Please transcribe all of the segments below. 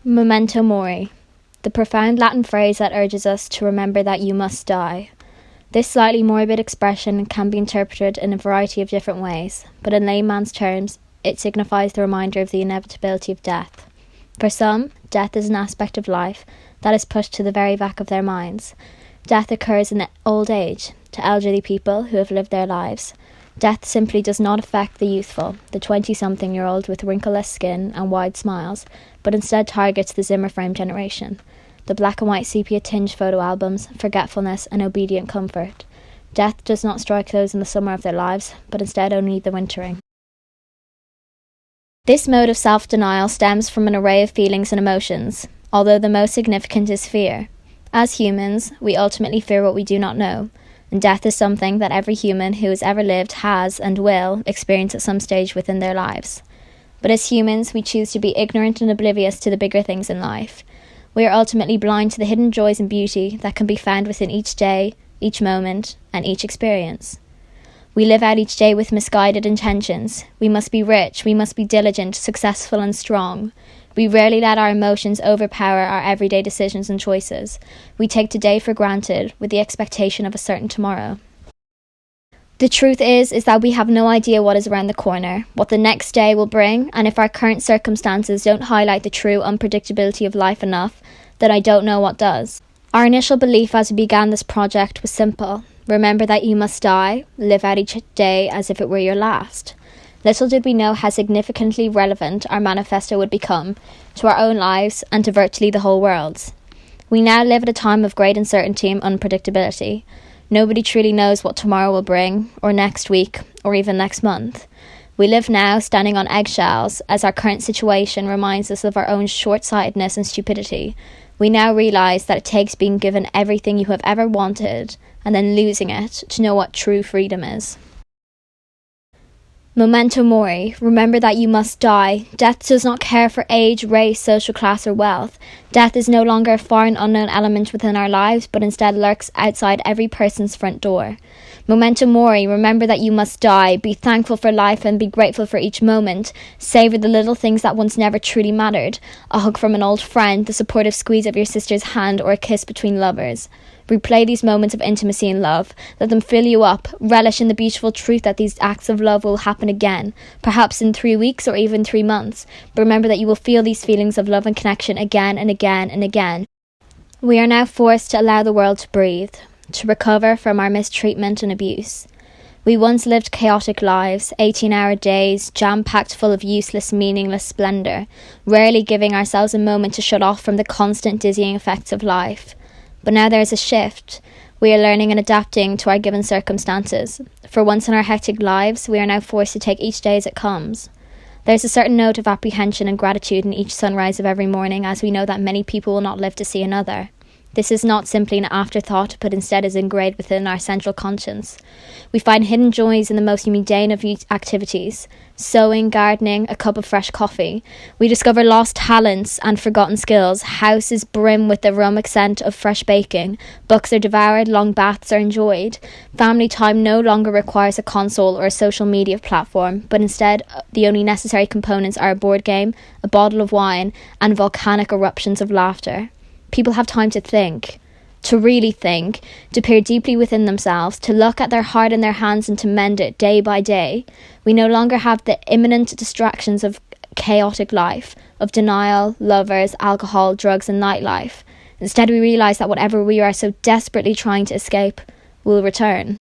Memento Mori, the profound Latin phrase that urges us to remember that you must die. This slightly morbid expression can be interpreted in a variety of different ways, but in layman's terms, it signifies the reminder of the inevitability of death. For some, death is an aspect of life that is pushed to the very back of their minds. Death occurs in old age, to elderly people who have lived their lives. Death simply does not affect the youthful, the 20-something-year-old with wrinkleless skin and wide smiles, but instead targets the Zimmer frame generation, the black and white sepia-tinged photo albums, forgetfulness and obedient comfort. Death does not strike those in the summer of their lives, but instead only the wintering. This mode of self-denial stems from an array of feelings and emotions, although the most significant is fear. As humans, we ultimately fear what we do not know, and death is something that every human who has ever lived has and will experience at some stage within their lives. But as humans, we choose to be ignorant and oblivious to the bigger things in life. We are ultimately blind to the hidden joys and beauty that can be found within each day, each moment, and each experience. We live out each day with misguided intentions. We must be rich, we must be diligent, successful and strong. We rarely let our emotions overpower our everyday decisions and choices. We take today for granted with the expectation of a certain tomorrow. The truth is that we have no idea what is around the corner, what the next day will bring, and if our current circumstances don't highlight the true unpredictability of life enough, then I don't know what does. Our initial belief as we began this project was simple. Remember that you must die, live out each day as if it were your last. Little did we know how significantly relevant our manifesto would become to our own lives and to virtually the whole world's. We now live at a time of great uncertainty and unpredictability. Nobody truly knows what tomorrow will bring, or next week, or even next month. We live now standing on eggshells as our current situation reminds us of our own short-sightedness and stupidity. We now realise that it takes being given everything you have ever wanted and then losing it to know what true freedom is. Memento Mori, remember that you must die. Death does not care for age, race, social class or wealth. Death is no longer a foreign unknown element within our lives, but instead lurks outside every person's front door. Memento Mori, remember that you must die. Be thankful for life and be grateful for each moment. Savour the little things that once never truly mattered. A hug from an old friend, the supportive squeeze of your sister's hand or a kiss between lovers. Replay these moments of intimacy and love. Let them fill you up. Relish in the beautiful truth that these acts of love will happen again, perhaps in 3 weeks or even 3 months. But remember that you will feel these feelings of love and connection again and again and again. We are now forced to allow the world to breathe, to recover from our mistreatment and abuse. We once lived chaotic lives, 18-hour days, jam-packed full of useless, meaningless splendour, rarely giving ourselves a moment to shut off from the constant dizzying effects of life. But now there is a shift. We are learning and adapting to our given circumstances. For once in our hectic lives, we are now forced to take each day as it comes. There is a certain note of apprehension and gratitude in each sunrise of every morning, as we know that many people will not live to see another. This is not simply an afterthought, but instead is engraved within our central conscience. We find hidden joys in the most mundane of activities: sewing, gardening, a cup of fresh coffee. We discover lost talents and forgotten skills. Houses brim with the aromatic scent of fresh baking. Books are devoured, long baths are enjoyed. Family time no longer requires a console or a social media platform, but instead the only necessary components are a board game, a bottle of wine, and volcanic eruptions of laughter. People have time to think, to really think, to peer deeply within themselves, to look at their heart in their hands and to mend it day by day. We no longer have the imminent distractions of chaotic life, of denial, lovers, alcohol, drugs and nightlife. Instead, we realise that whatever we are so desperately trying to escape will return.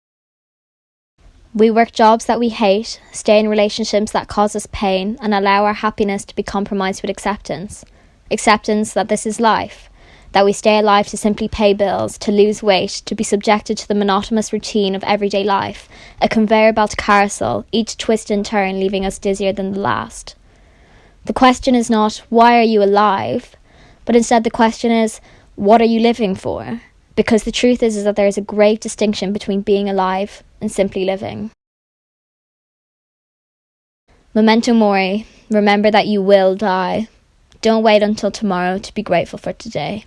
We work jobs that we hate, stay in relationships that cause us pain, and allow our happiness to be compromised with acceptance. Acceptance that this is life. That we stay alive to simply pay bills, to lose weight, to be subjected to the monotonous routine of everyday life, a conveyor belt carousel, each twist and turn leaving us dizzier than the last. The question is not, why are you alive? But instead the question is, what are you living for? Because the truth is that there is a great distinction between being alive and simply living. Memento Mori, remember that you will die. Don't wait until tomorrow to be grateful for today.